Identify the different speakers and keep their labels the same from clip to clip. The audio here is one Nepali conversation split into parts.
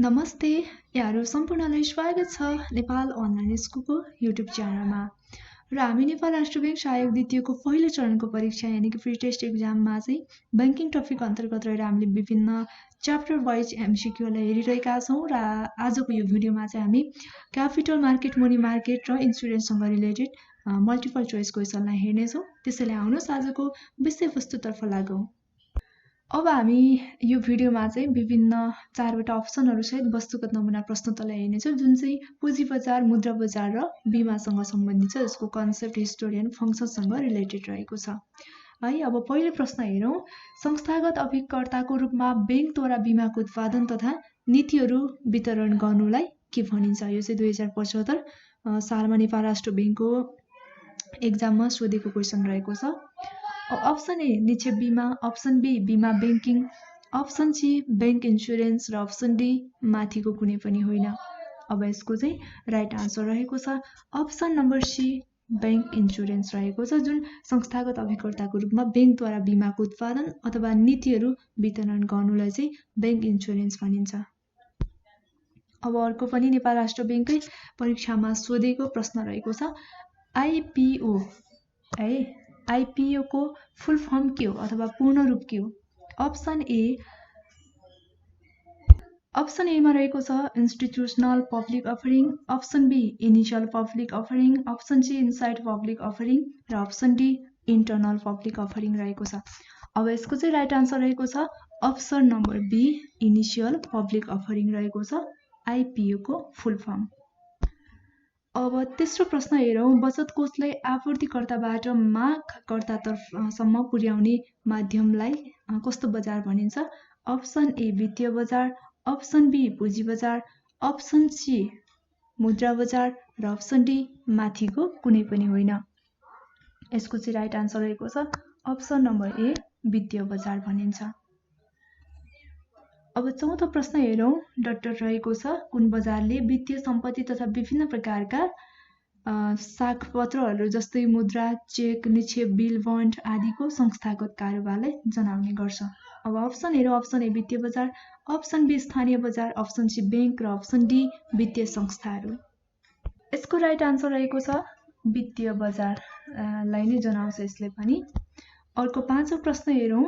Speaker 1: नमस्ते, यहाँहरू सम्पूर्णलाई स्वागत छ नेपाल अनलाइन स्कुलको युट्युब च्यानलमा। र हामी नेपाल राष्ट्र ब्याङ्क सहायक द्वितीयको पहिलो चरणको परीक्षा यानि कि प्री टेस्ट एक्जाममा चाहिँ ब्याङ्किङ टपिक अन्तर्गत रहेर हामीले विभिन्न च्याप्टर वाइज एमसिक्यूलाई हेरिरहेका छौँ र आजको यो भिडियोमा चाहिँ हामी क्यापिटल मार्केट, मनी मार्केट र इन्सुरेन्ससँग रिलेटेड मल्टिपल चोइस क्वेसनलाई हेर्नेछौँ। त्यसैले आउनुहोस् आजको विषयवस्तुतर्फ लागौँ। अब हामी यो भिडियोमा चाहिँ विभिन्न चारवटा अप्सनहरू सहित वस्तुगत नमुना प्रश्नोत्तरलाई हेर्नेछौँ, जुन चाहिँ पुँजी बजार, मुद्रा बजार र बीमासँग सम्बन्धित छ। यसको कन्सेप्ट, हिस्टोरी एन्ड फङ्सनसँग रिलेटेड रहेको छ है। अब पहिलो प्रश्न हेरौँ। संस्थागत अभिकर्ताको रूपमा ब्याङ्कद्वारा बीमाको उत्पादन तथा नीतिहरू वितरण गर्नुलाई के भनिन्छ? यो चाहिँ 2075 सालमा नेपाल राष्ट्र ब्याङ्कको एक्जाममा सोधेको क्वेसन रहेको छ। अप्सन ए निक्षेप बीमा, अप्सन बी बीमा banking, option C bank insurance र अप्सन डी माथिको कुनै पनि होइन। अब यसको चाहिँ राइट आन्सर रहेको छ option number C bank insurance रहेको छ, जुन संस्थागत अभिकर्ताको रूपमा ब्याङ्कद्वारा बीमाको उत्पादन अथवा नीतिहरू वितरण गर्नुलाई चाहिँ ब्याङ्क इन्सुरेन्स भनिन्छ। अब अर्को पनि नेपाल राष्ट्र ब्याङ्ककै परीक्षामा सोधेको प्रश्न रहेको छ। आइपिओ है, आइपिओ को फुल फर्म के हो अथवा पूर्ण रूप के हो? अप्सन एमा रहेको छ institutional public offering, option B initial public offering, option C inside public offering र option D internal public offering रहेको छ। अब यसको चाहिँ राइट आन्सर रहेको छ option number B initial public offering रहेको छ आइपिओ को फुल फर्म। अब तेस्रो प्रश्न हेरौँ। बचत कोषलाई आपूर्तिकर्ताबाट मागकर्तातर्फसम्म पुर्याउने माध्यमलाई कस्तो बजार भनिन्छ? अप्सन ए वित्तीय बजार, अप्सन बी पुँजी बजार, अप्सन सी मुद्रा बजार र अप्सन डी माथिको कुनै पनि होइन। यसको चाहिँ राइट आन्सर रहेको छ अप्सन नम्बर ए वित्तीय बजार भनिन्छ। अब चौथो प्रश्न हेरौँ। डट रहेको छ कुन बजारले वित्तीय सम्पत्ति तथा विभिन्न प्रकारका साखपत्रहरू जस्तै मुद्रा, चेक, निक्षेप, बिल, बन्ड आदिको संस्थागत कारोबारलाई जनाउने गर्छ? अब अप्सन हेरौँ। अप्सन ए वित्तीय बजार, अप्सन बी स्थानीय बजार, अप्सन सी ब्याङ्क र अप्सन डी वित्तीय संस्थाहरू। यसको राइट आन्सर रहेको छ वित्तीय बजारलाई नै जनाउँछ यसले पनि। अर्को पाँचौं प्रश्न हेरौँ।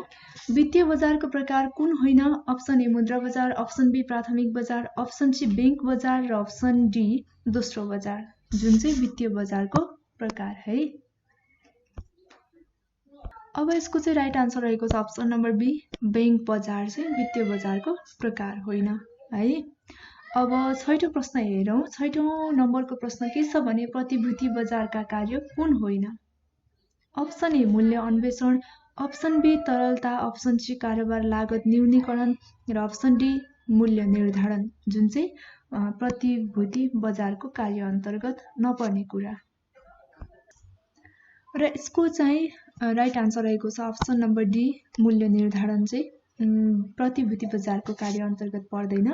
Speaker 1: वित्तीय बजारको प्रकार कुन होइन? अप्सन ए मुद्रा बजार, अप्सन बी प्राथमिक बजार, अप्सन सी ब्याङ्क बजार र अप्सन डी दोस्रो बजार, जुन चाहिँ वित्तीय बजारको प्रकार है। अब यसको चाहिँ राइट आन्सर रहेको छ अप्सन नम्बर बी ब्याङ्क बजार चाहिँ वित्तीय बजारको प्रकार होइन है। अब छैटौं प्रश्न हेरौँ। छैटौं नम्बरको प्रश्न के छ भने प्रतिभूति बजारका कार्य कुन होइन? अप्सन ए मूल्य अन्वेषण, अप्सन बी तरलता, अप्सन सी कारोबार लागत न्यूनीकरण र अप्सन डी मूल्य निर्धारण, जुन चाहिँ प्रतिभूति बजारको कार्य अन्तर्गत नपर्ने कुरा। र यसको चाहिँ राइट आन्सर रहेको छ अप्सन नम्बर डी मूल्य निर्धारण चाहिँ प्रतिभूति बजारको कार्य अन्तर्गत पर्दैन।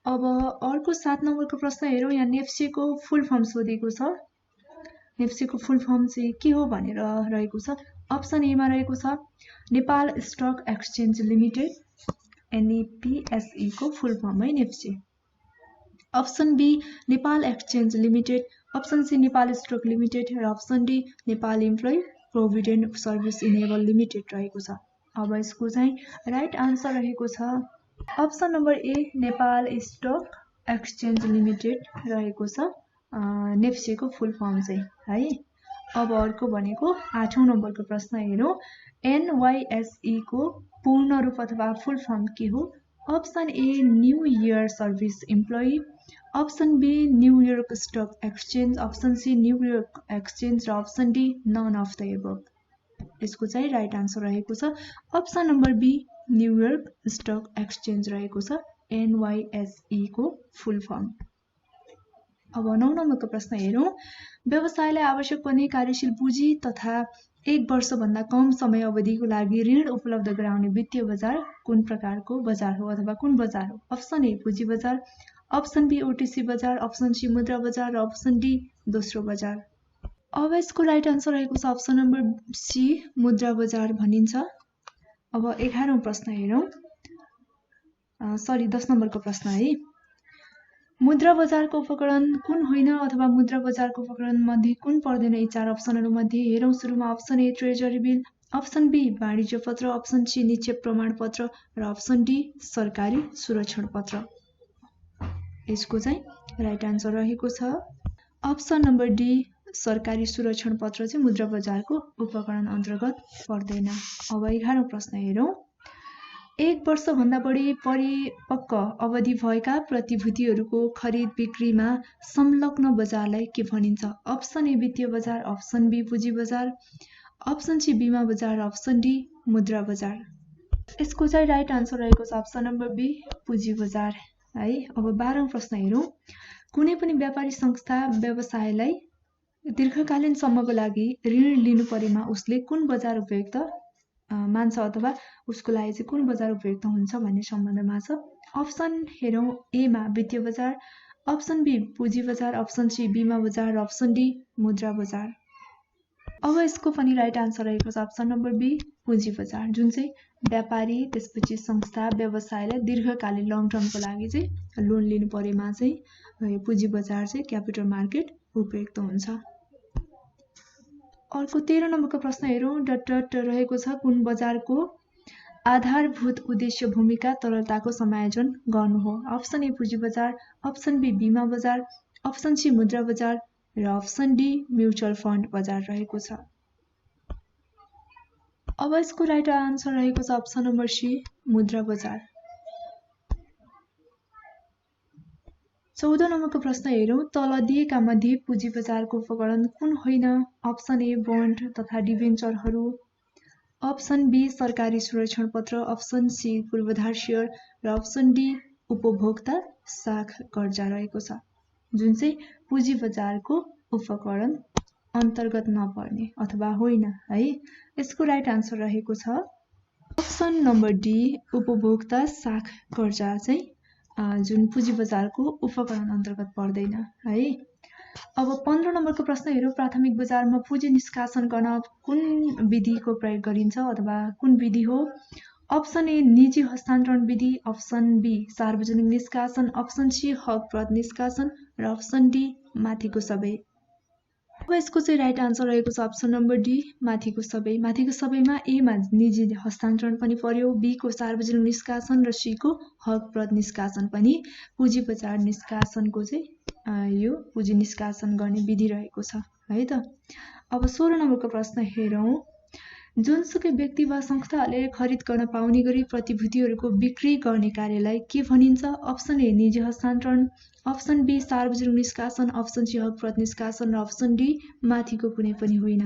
Speaker 1: अब अर्को 7 नम्बरको प्रश्न हेरौँ। यहाँ नेफ्सेको फुल फर्म सोधेको छ। नेफ्सेको फुल फर्म चाहिँ के हो भनेर रहेको छ। अप्सन एमा रहेको छ Nepal stock exchange limited, NEPSE को फुल फर्म है NEPSE. Option B Nepal exchange limited, option C Nepal stock limited र option D Nepal employee provident service enable limited रहेको छ। अब यसको चाहिँ राइट आन्सर रहेको छ option number A Nepal stock exchange limited रहेको छ नेफ्सेको फुल फर्म चाहिँ है। अब अर्को भनेको 8औं नम्बरको प्रश्न हेरौँ। एनवाईएसई को पूर्ण रूप अथवा फुल फर्म के हो? Option A new year service employee, option B New York stock exchange, option C New York exchange र option D none of the above. यसको चाहिँ राइट आन्सर रहेको छ option number B New York stock exchange रहेको छ एनवाईएसई को फुल फर्म। अब 9 नम्बरको प्रश्न हेरौँ। व्यवसायलाई आवश्यक पर्ने कार्यशील पुँजी तथा 1 वर्षभन्दा कम समय अवधिको लागि ऋण उपलब्ध गराउने वित्तीय बजार कुन प्रकारको बजार हो अथवा कुन बजार हो? अप्सन ए पुँजी बजार, अप्सन बी ओटीसी बजार, अप्सन सी मुद्रा बजार र अप्सन डी दोस्रो बजार। अब यसको राइट आन्सर रहेको छ अप्सन नम्बर सी मुद्रा बजार भनिन्छ। अब 11औं प्रश्न हेरौँ। 10 नम्बरको प्रश्न है। मुद्रा बजारको उपकरण कुन होइन अथवा मुद्रा बजारको उपकरण मध्ये कुन पर्दैन? यी 4 अप्सनहरू मध्ये हेरौँ। सुरुमा option A treasury bill, option B वाणिज्य पत्र, अप्सन सी निक्षेप प्रमाण पत्र र अप्सन डी सरकारी सुरक्षण पत्र। यसको चाहिँ राइट आन्सर रहेको छ अप्सन नम्बर डी सरकारी सुरक्षण पत्र चाहिँ मुद्रा बजारको उपकरण अन्तर्गत पर्दैन। अब 11औं प्रश्न हेरौँ। 1 वर्षभन्दा बढी परिपक्व अवधि भएका प्रतिभूतिहरूको खरिद बिक्रीमा संलग्न बजारलाई के भनिन्छ? अप्सन ए वित्तीय बजार, अप्सन बी पुँजी बजार, अप्सन सी बीमा बजार र अप्सन डी मुद्रा बजार। यसको चाहिँ राइट आन्सर रहेको छ अप्सन नम्बर बी पुँजी बजार है। अब 12औं प्रश्न हेरौँ। कुनै पनि व्यापारी संस्था व्यवसायलाई दीर्घकालीन सम्मको लागि ऋण लिनु परेमा उसले कुन बजार उपयुक्त मान्छ अथवा उसको लागि चाहिँ कुन बजार उपयुक्त हुन्छ भन्ने सम्बन्धमा छ। अप्सन हेरौँ एमा वित्तीय बजार, अप्सन बी पुँजी बजार, अप्सन सी बीमा बजार र अप्सन डी मुद्रा बजार। अब यसको पनि राइट आन्सर रहेको छ अप्सन नम्बर बी पुँजी बजार, जुन चाहिँ व्यापारी त्यसपछि संस्था व्यवसायलाई दीर्घकालीन लङ टर्मको लागि चाहिँ लोन लिनु परेमा चाहिँ पुँजी बजार चाहिँ क्यापिटल मार्केट उपयुक्त हुन्छ। अर्को 13 नम्बरको प्रश्न हेरौँ। डट रहेको छ कुन बजारको आधारभूत उद्देश्य भूमिका तरलताको समायोजन गर्नु हो? अप्सन ए पुँजी बजार, अप्सन बी बीमा बजार, अप्सन सी मुद्रा बजार र अप्सन डी म्युचुअल फन्ड बजार रहेको छ। अब यसको राइट आन्सर रहेको छ अप्सन नम्बर सी मुद्रा बजार। 14 नम्बरको प्रश्न हेरौँ। तल दिएका मध्ये पुँजी बजारको उपकरण कुन होइन? अप्सन ए बन्ड तथा डिभेन्चरहरू, अप्सन बी सरकारी सुरक्षण पत्र, अप्सन सी पूर्वाधार सेयर र अप्सन डी उपभोक्ता साख कर्जा रहेको छ, जुन चाहिँ पुँजी बजारको उपकरण अन्तर्गत नपर्ने अथवा होइन है। यसको राइट आन्सर रहेको छ अप्सन नम्बर डी उपभोक्ता साख कर्जा चाहिँ जुन पुँजी बजारको उपकरण अन्तर्गत पर्दैन है। अब 15 नम्बरको प्रश्न हेरौँ। प्राथमिक बजारमा पुँजी निष्कासन गर्न कुन विधिको प्रयोग गरिन्छ अथवा कुन विधि हो? अप्सन ए निजी हस्तान्तरण विधि, अप्सन बी सार्वजनिक निष्कासन, अप्सन सी हकप्रद निष्कासन र अप्सन डी माथिको सबै। अब यसको चाहिँ राइट आन्सर रहेको छ अप्सन नम्बर डी माथिको सबै। माथिको सबैमा एमा निजी हस्तान्तरण पनि पर्यो, बी को सार्वजनिक निष्कासन र सी को हकप्रद निष्कासन पनि पुँजी बजार निष्कासनको चाहिँ यो पुँजी निष्कासन गर्ने विधि रहेको छ है त। अब 16 नम्बरको प्रश्न हेरौँ। जुनसुकै व्यक्ति वा संस्थाले खरिद गर्न पाउने गरी प्रतिभूतिहरूको बिक्री गर्ने कार्यलाई के भनिन्छ? अप्सन ए निजी हस्तान्तरण, अप्सन बी सार्वजनिक निष्कासन, अप्सन सी हकप्रद निष्कासन र अप्सन डी माथिको कुनै पनि होइन।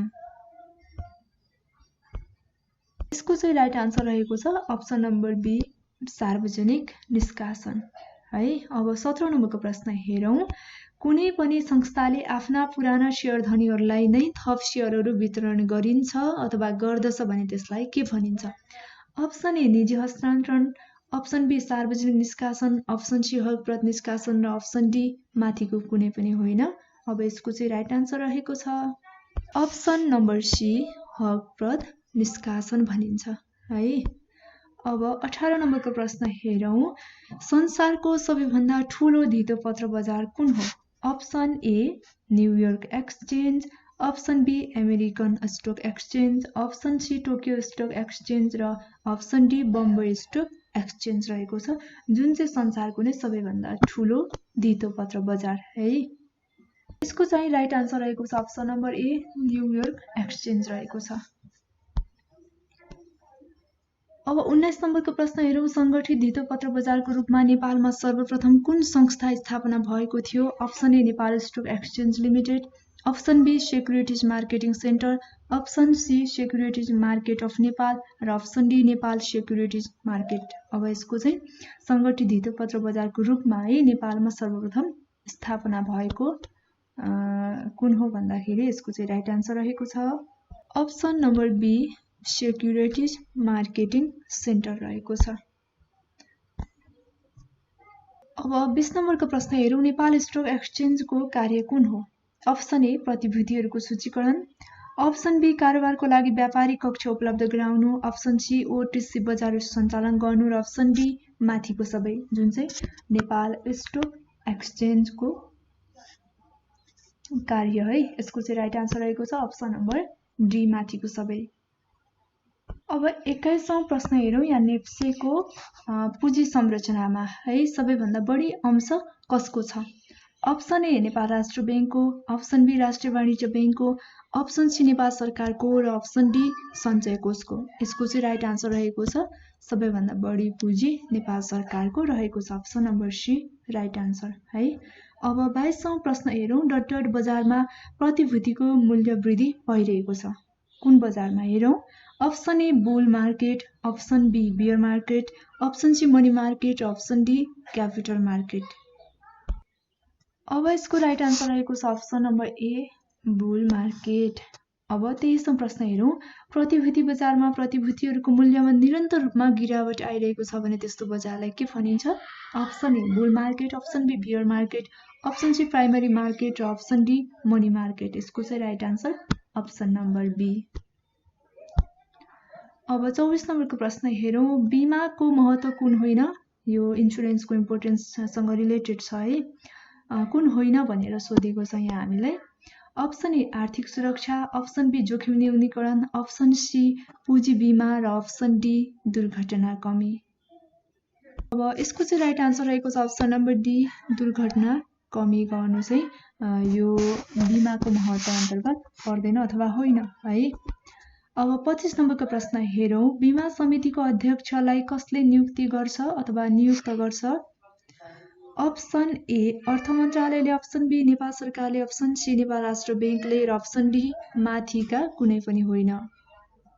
Speaker 1: यसको चाहिँ राइट आन्सर रहेको छ अप्सन नम्बर बी सार्वजनिक निष्कासन है। अब 17 नम्बरको प्रश्न हेरौँ। कुनै पनि संस्थाले आफ्ना पुराना शेयरधनीहरूलाई नै थप शेयरहरू वितरण गरिन्छ अथवा गर्दछ भने त्यसलाई के भनिन्छ? अप्सन ए निजी हस्तान्तरण, अप्सन बी सार्वजनिक निष्कासन, अप्सन सी हकप्रद निष्कासन र अप्सन डी माथिको कुनै पनि होइन। अब यसको चाहिँ राइट आन्सर रहेको छ अप्सन नम्बर सी हकप्रद निष्कासन भनिन्छ है। अब 18 नम्बरको प्रश्न हेरौँ। संसारको सबैभन्दा ठुलो धितो पत्र बजार कुन हो? Option A New York exchange, option B American stock exchange, option C Tokyo stock exchange र option D Bombay stock exchange रहेको छ, जुन चाहिँ संसारको नै सबैभन्दा ठुलो धितो पत्र बजार है। यसको चाहिँ राइट आन्सर रहेको छ अप्सन नम्बर ए न्युयोर्क एक्सचेन्ज रहेको छ। अब 19 नम्बरको प्रश्न हेरौँ। सङ्गठित धितो पत्र बजारको रूपमा नेपालमा सर्वप्रथम कुन संस्था स्थापना भएको थियो? Option A Nepal stock exchange limited, option B securities marketing centre, option C securities market of Nepal र option D Nepal securities market. अब यसको चाहिँ सङ्गठित धितो पत्र बजारको रूपमा है नेपालमा सर्वप्रथम स्थापना भएको कुन हो भन्दाखेरि यसको चाहिँ राइट आन्सर रहेको छ option number B securities marketing centre रहेको छ। अब 20 नम्बरको प्रश्न हेरौँ। नेपाल स्टक एक्सचेन्जको कार्य कुन हो? अप्सन ए प्रतिभूतिहरूको सूचीकरण, अप्सन बी कारोबारको लागि व्यापारिक कक्ष उपलब्ध गराउनु, अप्सन सी ओटिसी बजार सञ्चालन गर्नु र अप्सन डी माथिको सबै, जुन चाहिँ नेपाल स्टक एक्सचेन्जको कार्य है। यसको चाहिँ राइट आन्सर रहेको छ अप्सन नम्बर डी माथिको सबै। अब 21औं प्रश्न हेरौँ। यहाँ नेप्सेको पुँजी संरचनामा है सबैभन्दा बढी अंश कसको छ? अप्सन ए नेपाल राष्ट्र बैंकको, अप्सन बी राष्ट्रिय वाणिज्य बैंकको, अप्सन सी नेपाल सरकारको र अप्सन डी सञ्चय कोषको। यसको चाहिँ राइट आन्सर रहेको छ सबैभन्दा बढी पुँजी नेपाल सरकारको रहेको छ। Option number C right answer है। अब 22औं प्रश्न हेरौँ। डट बजारमा प्रतिभूतिको मूल्य वृद्धि भइरहेको छ। कुन बजारमा हेरौँ? Option A bull market, option B bear market, option C money market, option D capital market. अब यसको राइट आन्सर रहेको छ option number A bull market. अब 23औं प्रश्न हेरौँ। प्रतिभूति बजारमा प्रतिभूतिहरूको मूल्यमा निरन्तर रूपमा गिरावट आइरहेको छ भने त्यस्तो बजारलाई के भनिन्छ? Option A bull market, option B bear market, option C primary market र अप्सन डी मनी मार्केट। यसको चाहिँ right answer option number B. अब 24 नम्बरको प्रश्न हेरौँ। बीमाको महत्त्व कुन होइन? यो इन्सुरेन्सको इम्पोर्टेन्ससँग रिलेटेड छ है। कुन होइन भनेर सोधेको छ यहाँ हामीलाई। अप्सन ए आर्थिक सुरक्षा, अप्सन बी जोखिम न्यूनीकरण, अप्सन सी पुँजी बीमा र अप्सन डी दुर्घटना कमी। अब यसको चाहिँ राइट आन्सर रहेको छ अप्सन नम्बर डी दुर्घटना कमी गर्नु चाहिँ यो बीमाको महत्त्व अन्तर्गत पर्दैन अथवा होइन है। अब 25 नम्बरको प्रश्न हेरौँ। बीमा समितिको अध्यक्षलाई कसले नियुक्ति गर्छ अथवा नियुक्त गर्छ? अप्सन ए अर्थ मन्त्रालयले, अप्सन बी नेपाल सरकारले, अप्सन सी नेपाल राष्ट्र बैंकले र अप्सन डी माथिका कुनै पनि होइन।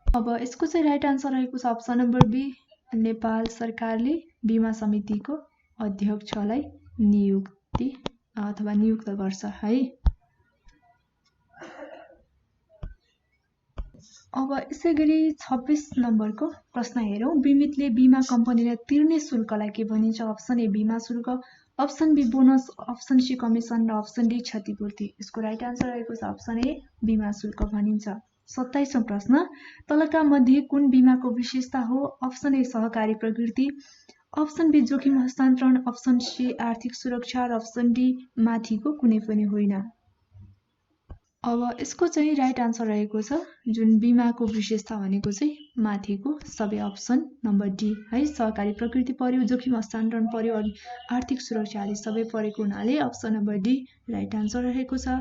Speaker 1: अब यसको चाहिँ राइट आन्सर रहेको छ अप्सन नम्बर बी नेपाल सरकारले बीमा समितिको अध्यक्षलाई नियुक्ति अथवा नियुक्त गर्छ है। अब यसै गरी 26 नम्बरको प्रश्न हेरौँ। बीमितले बीमा कम्पनीलाई तिर्ने शुल्कलाई के भनिन्छ? अप्सन ए बीमा शुल्क, option B bonus, option C commission र अप्सन डी क्षतिपूर्ति। यसको राइट आन्सर रहेको छ अप्सन ए बीमा शुल्क भनिन्छ। 27औं प्रश्न। तलका मध्ये कुन बीमाको विशेषता हो? अप्सन ए सहकारी प्रकृति, अप्सन बी जोखिम हस्तान्तरण, अप्सन सी आर्थिक सुरक्षा र अप्सन डी माथिको कुनै पनि होइन। अब यसको चाहिँ राइट आन्सर रहेको छ जुन बीमाको विशेषता भनेको चाहिँ माथिको सबै अप्सन नम्बर डी है। सहकारी प्रकृति पर्यो, जोखिम हस्तान्तरण पर्यो, अनि आर्थिक सुरक्षा आदि सबै परेको हुनाले option number D right answer रहेको छ।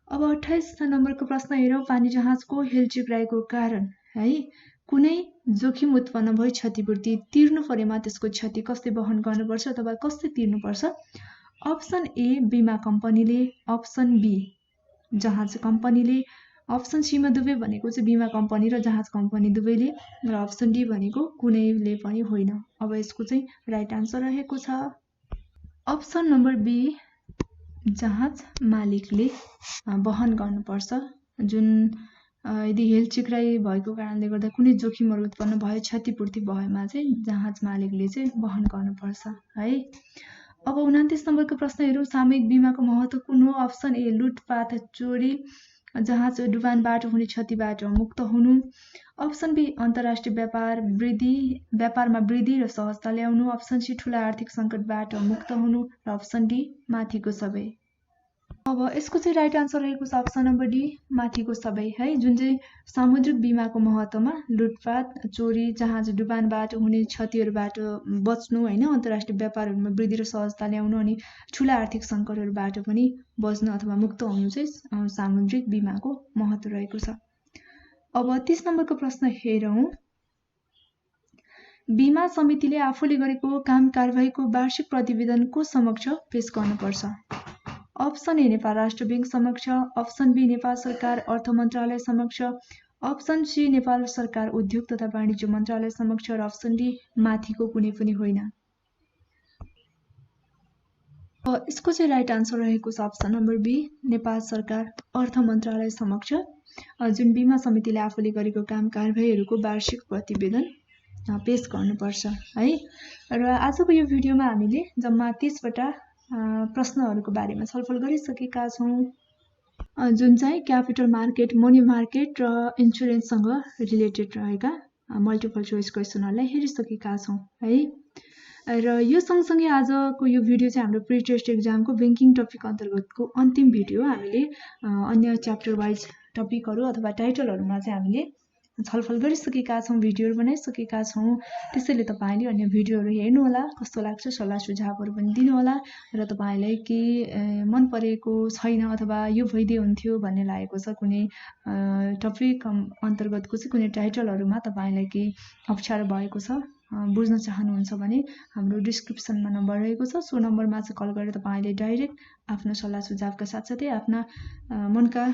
Speaker 1: अब 28 नम्बरको प्रश्न हेरौँ। पानी जहाजको हेलचिक्राइको कारण है कुनै जोखिम उत्पन्न भई क्षतिपूर्ति तिर्नु परेमा त्यसको क्षति कसले वहन गर्नुपर्छ अथवा कसले तिर्नुपर्छ? अप्सन ए बीमा कम्पनीले, अप्सन बी जहाज कम्पनीले, अप्सन सीमा दुवै भनेको चाहिँ बीमा कम्पनी र जहाज कम्पनी दुवैले र अप्सन डी भनेको कुनैले पनि होइन। अब यसको चाहिँ राइट आन्सर रहेको छ अप्सन नम्बर बी जहाज मालिकले वहन गर्नुपर्छ। जुन यदि हेलचिक्राइ भएको कारणले गर्दा कुनै जोखिमहरू उत्पन्न भयो, क्षतिपूर्ति भएमा चाहिँ जहाज मालिकले चाहिँ वहन गर्नुपर्छ है। अब 29 नम्बरको प्रश्न हेरौँ। सामूहिक बीमाको महत्त्व कुन हो? अप्सन ए लुटपाट, चोरी, जहाज डुबानबाट हुने क्षतिबाट मुक्त हुनु, अप्सन बी अन्तर्राष्ट्रिय व्यापारमा वृद्धि र सहजता ल्याउनु, अप्सन सी ठुला आर्थिक सङ्कटबाट मुक्त हुनु र अप्सन डी माथिको सबै। अब यसको चाहिँ राइट आन्सर रहेको छ अप्सन नम्बर डी माथिको सबै है। जुन चाहिँ सामुद्रिक बीमाको महत्त्वमा लुटपाट, चोरी, जहाज डुबानबाट हुने क्षतिहरूबाट बच्नु होइन, अन्तर्राष्ट्रिय व्यापारहरूमा वृद्धि र सहजता ल्याउनु, अनि ठुला आर्थिक सङ्कटहरूबाट पनि बच्नु अथवा मुक्त हुनु चाहिँ सामुद्रिक बीमाको महत्त्व रहेको छ। अब 30 नम्बरको प्रश्न हेरौँ। बीमा समितिले आफूले गरेको काम कारबाहीको वार्षिक प्रतिवेदन को समक्ष पेश गर्नुपर्छ? अप्सन ए नेपाल राष्ट्र बैंक समक्ष, अप्सन बी नेपाल सरकार अर्थ मन्त्रालय समक्ष, अप्सन सी नेपाल सरकार उद्योग तथा वाणिज्य मन्त्रालय समक्ष र अप्सन डी माथिको कुनै पनि होइन। यसको चाहिँ राइट आन्सर रहेको छ अप्सन नम्बर बी नेपाल सरकार अर्थ मन्त्रालय समक्ष, जुन बीमा समितिले आफूले गरेको काम कारबाहीहरूको वार्षिक प्रतिवेदन पेश गर्नुपर्छ है। र आजको यो भिडियोमा हामीले जम्मा 30 वटा प्रश्नहरूको बारेमा छलफल गरिसकेका छौँ। जुन चाहिँ क्यापिटल मार्केट, मनी मार्केट र इन्सुरेन्ससँग रिलेटेड रहेका मल्टिपल चोइस क्वेसनहरूलाई हेरिसकेका छौँ है। र यो सँगसँगै आजको यो भिडियो चाहिँ हाम्रो प्री टेस्ट एक्जामको ब्याङ्किङ टपिक अन्तर्गतको अन्तिम भिडियो। हामीले अन्य च्याप्टर वाइज टपिकहरू अथवा टाइटलहरूमा चाहिँ हामीले छलफल गरिसकेका छौँ, भिडियोहरू बनाइसकेका छौँ। त्यसैले तपाईँले अन्य भिडियोहरू हेर्नुहोला, कस्तो लाग्छ सल्लाह सुझावहरू पनि दिनुहोला र तपाईँलाई के मन परेको छैन अथवा यो भइदिए हुन्थ्यो भन्ने लागेको छ, कुनै टपिक अन्तर्गतको चाहिँ कुनै टाइटलहरूमा तपाईँलाई केही अप्ठ्यारो भएको छ, बुझ्न चाहनुहुन्छ भने हाम्रो डिस्क्रिप्सनमा नम्बर रहेको छ, सो नम्बरमा चाहिँ कल गरेर तपाईँले डाइरेक्ट आफ्नो सल्लाह सुझावका साथसाथै आफ्ना मनका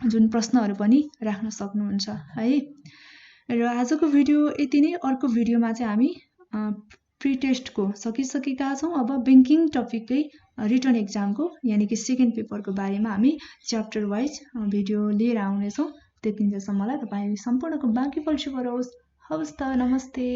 Speaker 1: जुन प्रश्नहरू पनि राख्न सक्नुहुन्छ है। र आजको भिडियो यति नै। अर्को भिडियोमा चाहिँ हामी प्री टेस्टको सकिसकेका छौँ। अब ब्याङ्किङ टपिककै रिटन एक्जामको यानि कि सेकेन्ड पेपरको बारेमा हामी च्याप्टर वाइज भिडियो लिएर आउनेछौँ। त्यतिन्जेलसम्मलाई तपाईँ सम्पूर्णको बाँकी पल शुभ रहोस्। हवस् त, नमस्ते।